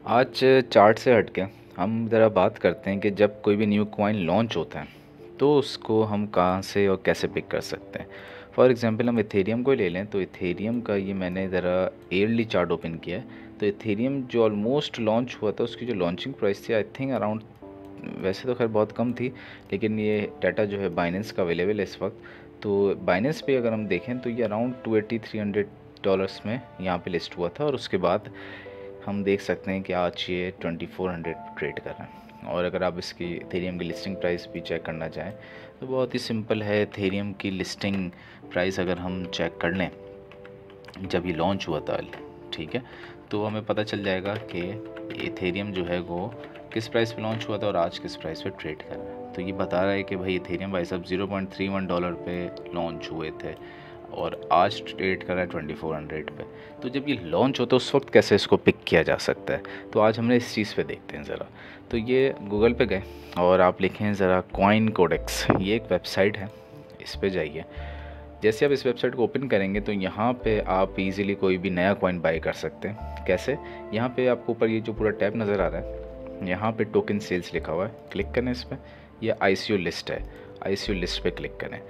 आज चार्ट से हट के हम ज़रा बात करते हैं कि जब कोई भी न्यू कॉइन लॉन्च होता है तो उसको हम कहाँ से और कैसे पिक कर सकते हैं। फॉर एग्जांपल हम इथेरियम को ले लें तो इथेरियम का ये मैंने ज़रा ईयरली चार्ट ओपन किया है। तो इथेरियम जो ऑलमोस्ट लॉन्च हुआ था उसकी जो लॉन्चिंग प्राइस थी आई थिंक अराउंड, वैसे तो खैर बहुत कम थी, लेकिन ये डाटा जो है बाइनेंस का अवेलेबल है इस वक्त। तो बाइनेंस पे अगर हम देखें तो ये अराउंड 280-300 डॉलर्स में यहाँ पे लिस्ट हुआ था, और उसके बाद हम देख सकते हैं कि आज ये 2400 ट्रेड कर रहा है। और अगर आप इसकी इथेरियम की लिस्टिंग प्राइस भी चेक करना चाहें तो बहुत ही सिंपल है। इथेरियम की लिस्टिंग प्राइस अगर हम चेक कर लें जब ये लॉन्च हुआ था, ठीक है, तो हमें पता चल जाएगा कि इथेरियम जो है वो किस प्राइस पे लॉन्च हुआ था और आज किस प्राइस पे ट्रेड कर रहा है। तो ये बता रहा है कि भाई इथेरियम भाई साहब $0.31 पे लॉन्च हुए थे और आज ट्रेड कर रहा है 2400 पे। तो जब ये लॉन्च होता है उस वक्त कैसे इसको पिक किया जा सकता है, तो आज हमने इस चीज़ पे देखते हैं ज़रा। तो ये गूगल पे गए और आप लिखें ज़रा कॉइन कोडेक्स, ये एक वेबसाइट है, इस पे जाइए। जैसे आप इस वेबसाइट को ओपन करेंगे तो यहाँ पे आप इजीली कोई भी नया कॉइन बाई कर सकते हैं। कैसे? यहाँ पे आपको ऊपर ये जो पूरा टैब नज़र आ रहा है, यहाँ पे टोकन सेल्स लिखा हुआ है, क्लिक करें इस पर। यह ICO लिस्ट है, ICO लिस्ट पे क्लिक करें।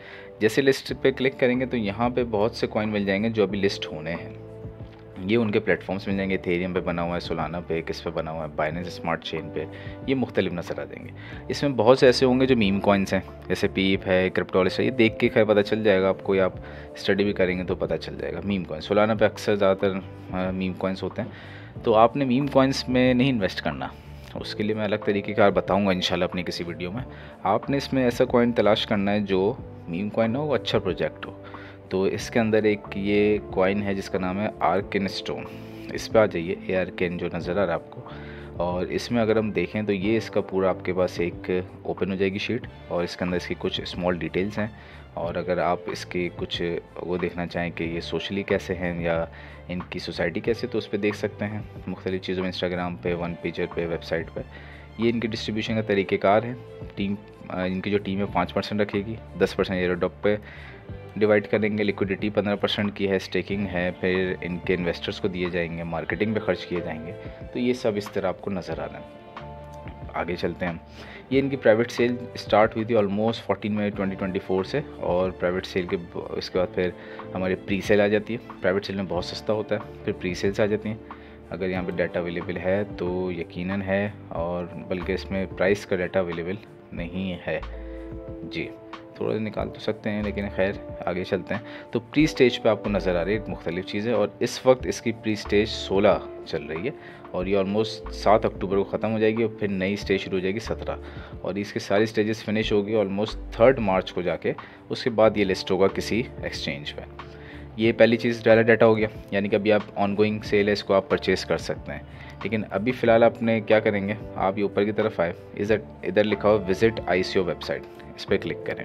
जैसे लिस्ट पे क्लिक करेंगे तो यहाँ पे बहुत से कॉइन मिल जाएंगे जो अभी लिस्ट होने हैं। ये उनके प्लेटफॉर्म्स मिल जाएंगे, इथेरियम पे बना हुआ है, सोलाना पे, किस पे बना हुआ है, बाइनेंस स्मार्ट चेन पे, ये मुख्तलिफ नज़र आ देंगे। इसमें बहुत से ऐसे होंगे जो मीम कॉइन्स हैं, जैसे पीप है, क्रिप्टोलिस है, ये देख के खैर पता चल जाएगा आपको, या आप स्टडी भी करेंगे तो पता चल जाएगा। मीम कॉइन सोलाना पे अक्सर ज़्यादातर मीम कॉइन्स होते हैं। तो आपने मीम कॉइन्स में नहीं इन्वेस्ट करना, उसके लिए मैं अलग तरीके का बताऊँगा इंशाल्लाह अपनी किसी वीडियो में। आपने इसमें ऐसा कॉइन तलाश करना है जो मीम कॉइन हो, वो अच्छा प्रोजेक्ट हो। तो इसके अंदर एक ये कॉइन है जिसका नाम है आर्कन स्टोन, इस पे आ जाइए, ARKN जो नज़र आ रहा है आपको। और इसमें अगर हम देखें तो ये इसका पूरा आपके पास एक ओपन हो जाएगी शीट, और इसके अंदर इसकी कुछ स्मॉल डिटेल्स हैं। और अगर आप इसके कुछ वो देखना चाहें कि ये सोशली कैसे हैं या इनकी सोसाइटी कैसे, तो उस पर देख सकते हैं मुख्तलिफ़ चीज़ों में, इंस्टाग्राम पे, वन पेजर पे, वेबसाइट पे। ये इनकी डिस्ट्रीब्यूशन का तरीक़ेकार है। टीम इनकी जो टीम है 5% रखेगी, 10% एयरड्रॉप पे डिवाइड करेंगे, लिक्विडिटी 15% की है, स्टेकिंग है, फिर इनके इन्वेस्टर्स को दिए जाएंगे, मार्केटिंग पे खर्च किए जाएंगे। तो ये सब इस तरह आपको नज़र आ रहा है। आगे चलते हैं। ये इनकी प्राइवेट सेल स्टार्ट हुई थी ऑलमोस्ट 14 मई 2024 से, और प्राइवेट सेल के इसके बाद फिर हमारी प्री सेल आ जाती है। प्राइवेट सेल में बहुत सस्ता होता है, फिर प्री सेल्स आ जाती हैं। अगर यहाँ पे डाटा अवेलेबल है तो यकीनन है, और बल्कि इसमें प्राइस का डाटा अवेलेबल नहीं है जी, थोड़ा निकाल तो सकते हैं, लेकिन खैर आगे चलते हैं। तो प्री स्टेज पे आपको नज़र आ रही है मुख्तलिफ़ चीज़ें, और इस वक्त इसकी प्री स्टेज 16 चल रही है, और ये ऑलमोस्ट 7 अक्टूबर को ख़त्म हो जाएगी, और फिर नई स्टेज शुरू हो जाएगी 17, और इसकी सारी स्टेजेस फिनिश होगी ऑलमोस्ट 3 मार्च को जाके। उसके बाद ये लिस्ट होगा किसी एक्सचेंज पे। ये पहली चीज़ डाटा हो गया, यानी कि अभी आप ऑनगोइंग सेल है, इसको आप परचेज़ कर सकते हैं। लेकिन अभी फ़िलहाल आपने क्या करेंगे, आप ये ऊपर की तरफ आए, इधर लिखा हुआ विज़िट ICO वेबसाइट, इस पर क्लिक करें।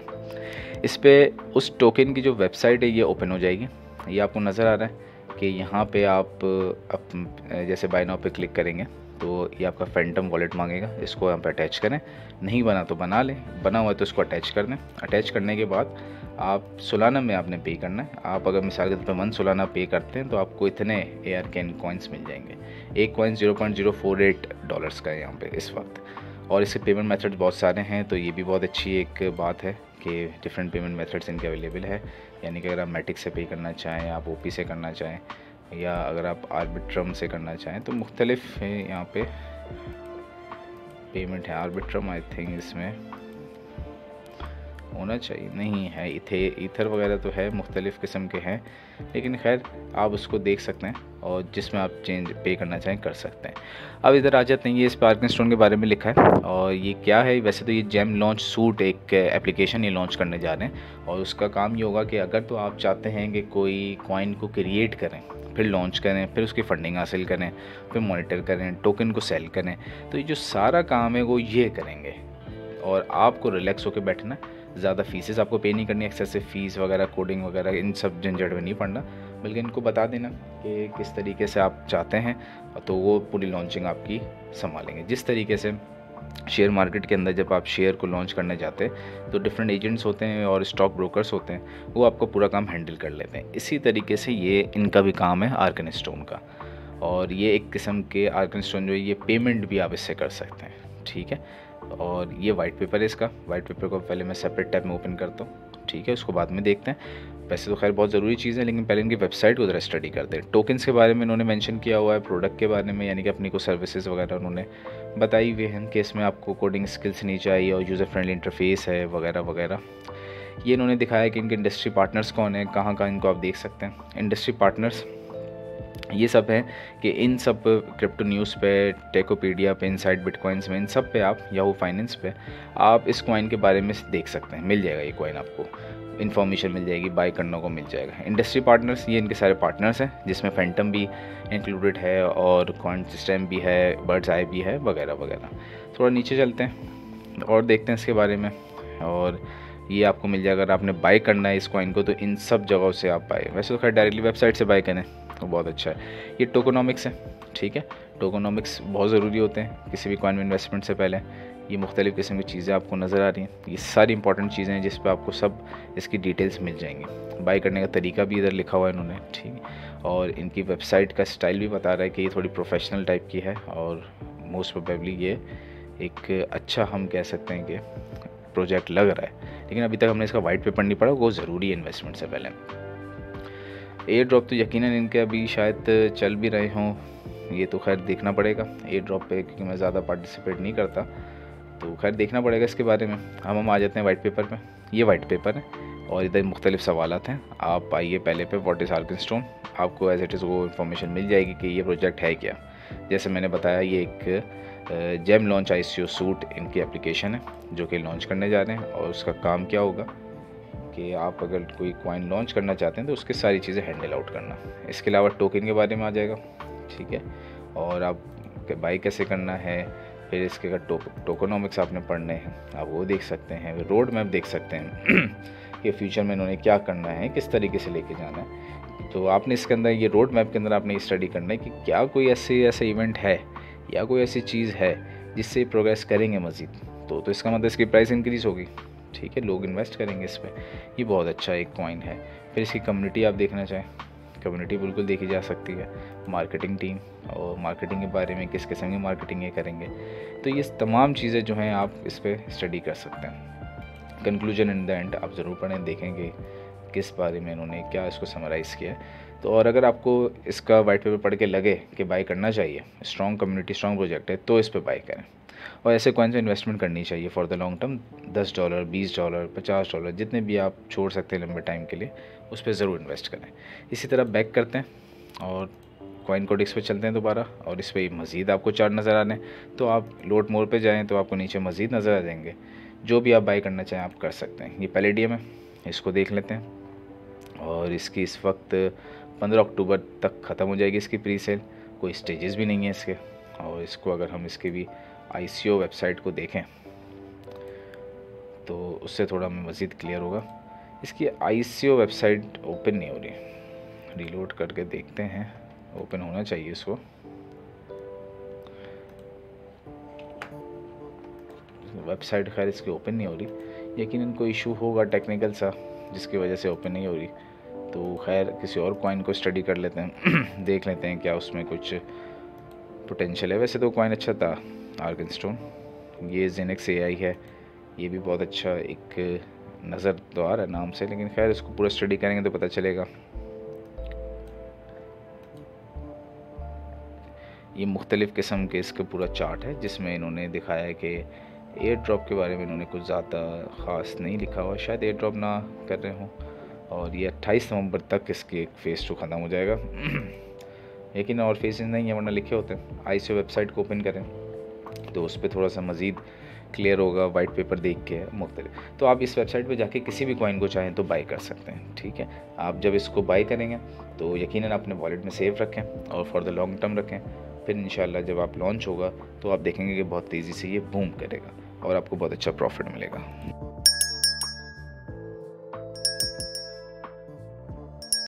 इस पर उस टोकन की जो वेबसाइट है ये ओपन हो जाएगी। ये आपको नज़र आ रहा है कि यहाँ पे आप जैसे बाय नाउ पे क्लिक करेंगे तो ये आपका फैंटम वॉलेट मांगेगा, इसको यहाँ पे अटैच करें। नहीं बना तो बना लें, बना हुआ है तो इसको अटैच कर दें। अटैच करने के बाद आप सोलाना में आपने पे करना है। आप अगर मिसाल के तौर पर 1 सोलाना पे करते हैं तो आपको इतने ARKN कॉइन्स मिल जाएंगे। एक कॉइन $0.048 का है यहाँ पे इस वक्त, और इसके पेमेंट मेथड्स बहुत सारे हैं। तो ये भी बहुत अच्छी एक बात है कि डिफरेंट पेमेंट मेथड्स इनके अवेलेबल है, यानी कि अगर आप मैटिक से पे करना चाहें, आप OP से करना चाहें, या अगर आप आर्बिट्रम से करना चाहें, तो मुख्तलिफ है यहाँ पे पेमेंट है। आर्बिट्रम आई थिंक इसमें होना चाहिए, नहीं है, ईथर वगैरह तो है, मुख्तलिफ़ किस्म के हैं, लेकिन खैर आप उसको देख सकते हैं और जिसमें आप चेंज पे करना चाहें कर सकते हैं। अब इधर आ जाते हैं, ये इस आर्कन स्टोन के बारे में लिखा है, और ये क्या है, वैसे तो ये जेम लॉन्च सूट एक एप्लीकेशन ये लॉन्च करने जा रहे हैं, और उसका काम ये होगा कि अगर तो आप चाहते हैं कि कोई कॉइन को क्रिएट करें, फिर लॉन्च करें, फिर उसकी फंडिंग हासिल करें, फिर मॉनिटर करें, टोकन को सेल करें, तो ये जो सारा काम है वो ये करेंगे, और आपको रिलैक्स होकर बैठना, ज़्यादा फीसेस आपको पे नहीं करनी, एक्सेसिव फ़ीस वगैरह, कोडिंग वगैरह, इन सब झंझट में नहीं पड़ना, बल्कि इनको बता देना कि किस तरीके से आप चाहते हैं, तो वो पूरी लॉन्चिंग आपकी संभालेंगे। जिस तरीके से शेयर मार्केट के अंदर जब आप शेयर को लॉन्च करने जाते हैं तो डिफरेंट एजेंट्स होते हैं और स्टॉक ब्रोकर्स होते हैं, वो आपको पूरा काम हैंडल कर लेते हैं। इसी तरीके से ये इनका भी काम है आर्कन स्टोन का। और ये एक किस्म के आर्कन स्टोन जो है ये पेमेंट भी आप इससे कर सकते हैं, ठीक है। और ये वाइट पेपर है इसका। वाइट पेपर को पहले मैं सेपरेट टैब में ओपन करता हूँ, ठीक है, उसको बाद में देखते हैं। वैसे तो खैर बहुत ज़रूरी चीज़ है, लेकिन पहले इनकी वेबसाइट को ज़रा स्टडी करते हैं। टोकन्स के बारे में इन्होंने मेंशन किया हुआ है, प्रोडक्ट के बारे में, यानी कि अपनी को सर्विसेज वगैरह उन्होंने बताई हुई हैं कि इसमें आपको कोडिंग स्किल्स नहीं चाहिए और यूज़र फ्रेंडली इंटरफेस है वगैरह वगैरह। ये इन्होंने दिखाया कि इनके इंडस्ट्री पार्टनर्स कौन है, कहाँ कहाँ इनको आप देख सकते हैं। इंडस्ट्री पार्टनर्स ये सब है कि इन सब क्रिप्टो न्यूज़ पे, टेकोपीडिया पे, इनसाइड बिटकॉइंस में, इन सब पे आप, याहू फाइनेंस पे आप इस कॉइन के बारे में देख सकते हैं। मिल जाएगा ये कॉइन, आपको इन्फॉर्मेशन मिल जाएगी, बाय करने को मिल जाएगा। इंडस्ट्री पार्टनर्स ये इनके सारे पार्टनर्स हैं, जिसमें फैंटम भी इंक्लूडेड है और कॉइनसिस्टम भी है, बर्ड्स आई भी है वगैरह वगैरह। थोड़ा नीचे चलते हैं और देखते हैं इसके बारे में। और ये आपको मिल जाएगा, अगर आपने बाय करना है इस कॉइन को तो इन सब जगहों से आप बाय, वैसे तो खैर डायरेक्टली वेबसाइट से बाय करें तो बहुत अच्छा है। ये टोकोनॉमिक्स है, ठीक है। टोकोनॉमिक्स बहुत ज़रूरी होते हैं किसी भी कॉइन में इन्वेस्टमेंट से पहले। ये मुख्तलिफ़ किस्म की चीज़ें आपको नज़र आ रही हैं, ये सारी इंपॉर्टेंट चीज़ें हैं जिस पर आपको सब इसकी डिटेल्स मिल जाएंगी। बाय करने का तरीका भी इधर लिखा हुआ है इन्होंने, ठीक है। और इनकी वेबसाइट का स्टाइल भी बता रहा है कि ये थोड़ी प्रोफेशनल टाइप की है और मोस्ट प्रोबेबली ये एक अच्छा, हम कह सकते हैं कि प्रोजेक्ट लग रहा है। लेकिन अभी तक हमने इसका वाइट पेपर नहीं पढ़ा, वो ज़रूरी है इन्वेस्टमेंट से पहले। एयर ड्रॉप तो यकीनन इनके अभी शायद चल भी रहे हों, ये तो खैर देखना पड़ेगा एयर ड्रॉप पे, क्योंकि मैं ज़्यादा पार्टिसिपेट नहीं करता, तो खैर देखना पड़ेगा इसके बारे में। हम आ जाते हैं वाइट पेपर पे। ये वाइट पेपर है और इधर मुख्तलिफ सवालात हैं। आप आइए पहले पे, व्हाट इज़ आर्कन स्टोन, आपको एज इट इज़ वो इन्फॉर्मेशन मिल जाएगी कि ये प्रोजेक्ट है क्या। जैसे मैंने बताया, ये एक जेम लॉन्च ICO सूट इनकी एप्लीकेशन है जो कि लॉन्च करने जा रहे हैं। और उसका काम क्या होगा कि आप अगर कोई कॉइन लॉन्च करना चाहते हैं तो उसकी सारी चीज़ें हैंडल आउट करना। इसके अलावा टोकन के बारे में आ जाएगा, ठीक है। और आप बाई कैसे करना है, फिर इसके अगर टोकोनॉमिक्स आपने पढ़ने हैं आप वो देख सकते हैं। रोड मैप देख सकते हैं कि फ्यूचर में इन्होंने क्या करना है, किस तरीके से लेके जाना है। तो आपने इसके अंदर, ये रोड मैप के अंदर आपने ये स्टडी करना है कि क्या कोई ऐसे इवेंट है या कोई ऐसी चीज़ है जिससे प्रोग्रेस करेंगे मज़ीद, तो इसका मतलब इसकी प्राइस इंक्रीज़ होगी, ठीक है, लोग इन्वेस्ट करेंगे इस पर। ये बहुत अच्छा एक कॉइन है। फिर इसकी कम्युनिटी आप देखना चाहें, कम्युनिटी बिल्कुल देखी जा सकती है। मार्केटिंग टीम, और मार्केटिंग के बारे में किस किस्म की मार्केटिंग ये करेंगे, तो ये तमाम चीज़ें जो हैं आप इस पर स्टडी कर सकते हैं। कंक्लूजन इन द एंड आप ज़रूर पढ़ें, देखेंगे किस बारे में इन्होंने क्या इसको समराइज़ किया है। तो और अगर आपको इसका वाइट पेपर पढ़ के लगे कि बाय करना चाहिए, स्ट्रॉन्ग कम्युनिटी, स्ट्रॉन्ग प्रोजेक्ट है, तो इस पर बाय करें। और ऐसे कॉइन से इन्वेस्टमेंट करनी चाहिए फॉर द लॉन्ग टर्म। $10, $20, $50, जितने भी आप छोड़ सकते हैं लंबे टाइम के लिए, उस पर ज़रूर इन्वेस्ट करें। इसी तरह बैक करते हैं और कॉइन कोडेक्स पे चलते हैं दोबारा, और इस पर मज़ीद आपको चार्ट नज़र आ रहे हैं। तो आप लोड मोर पे जाएँ तो आपको नीचे मज़ीद नज़र आ जाएंगे। जो भी आप बाय करना चाहें आप कर सकते हैं। ये पैलेडियम है, इसको देख लेते हैं। और इसकी इस वक्त 15 अक्टूबर तक ख़त्म हो जाएगी इसकी प्री सेल, कोई स्टेजेस भी नहीं है इसके। और इसको अगर हम इसके भी ICO वेबसाइट को देखें तो उससे थोड़ा हमें मज़ीद क्लियर होगा। इसकी ICO वेबसाइट ओपन नहीं हो रही, रीलोड करके देखते हैं, ओपन होना चाहिए इसको। वेबसाइट खैर इसकी ओपन नहीं हो रही, यकीनन कोई इशू होगा टेक्निकल सा जिसकी वजह से ओपन नहीं हो रही। तो खैर किसी और कॉइन को स्टडी कर लेते हैं देख लेते हैं क्या उसमें कुछ पोटेंशियल है। वैसे तो कॉइन अच्छा था आर्कन स्टोन। ये जेनेक्स AI है, ये भी बहुत अच्छा एक नज़र तो आ रहा है नाम से, लेकिन खैर इसको पूरा स्टडी करेंगे तो पता चलेगा। ये मुख्तलिफ़ किस्म के इसका पूरा चार्ट है जिसमें इन्होंने दिखाया है कि एयर ड्रॉप के बारे में इन्होंने कुछ ज़्यादा ख़ास नहीं लिखा हुआ, शायद एयर ड्रॉप ना कर रहे हों। और ये 28 नवंबर तक इसकी एक फ़ेज़ 2 ख़त्म हो जाएगा लेकिन और फेजेस नहीं है, वरना लिखे होते हैं। ICO वेबसाइट को ओपन करें तो उस पर थोड़ा सा मज़ीद क्लियर होगा, वाइट पेपर देख के मुख्तलिफ। तो आप इस वेबसाइट पे जाके किसी भी कॉइन को चाहें तो बाई कर सकते हैं, ठीक है। आप जब इसको बाई करेंगे तो यकीनन अपने वॉलेट में सेव रखें और फॉर द लॉन्ग टर्म रखें। फिर इंशाल्लाह जब आप लॉन्च होगा तो आप देखेंगे कि बहुत तेज़ी से ये बूम करेगा और आपको बहुत अच्छा प्रॉफिट मिलेगा।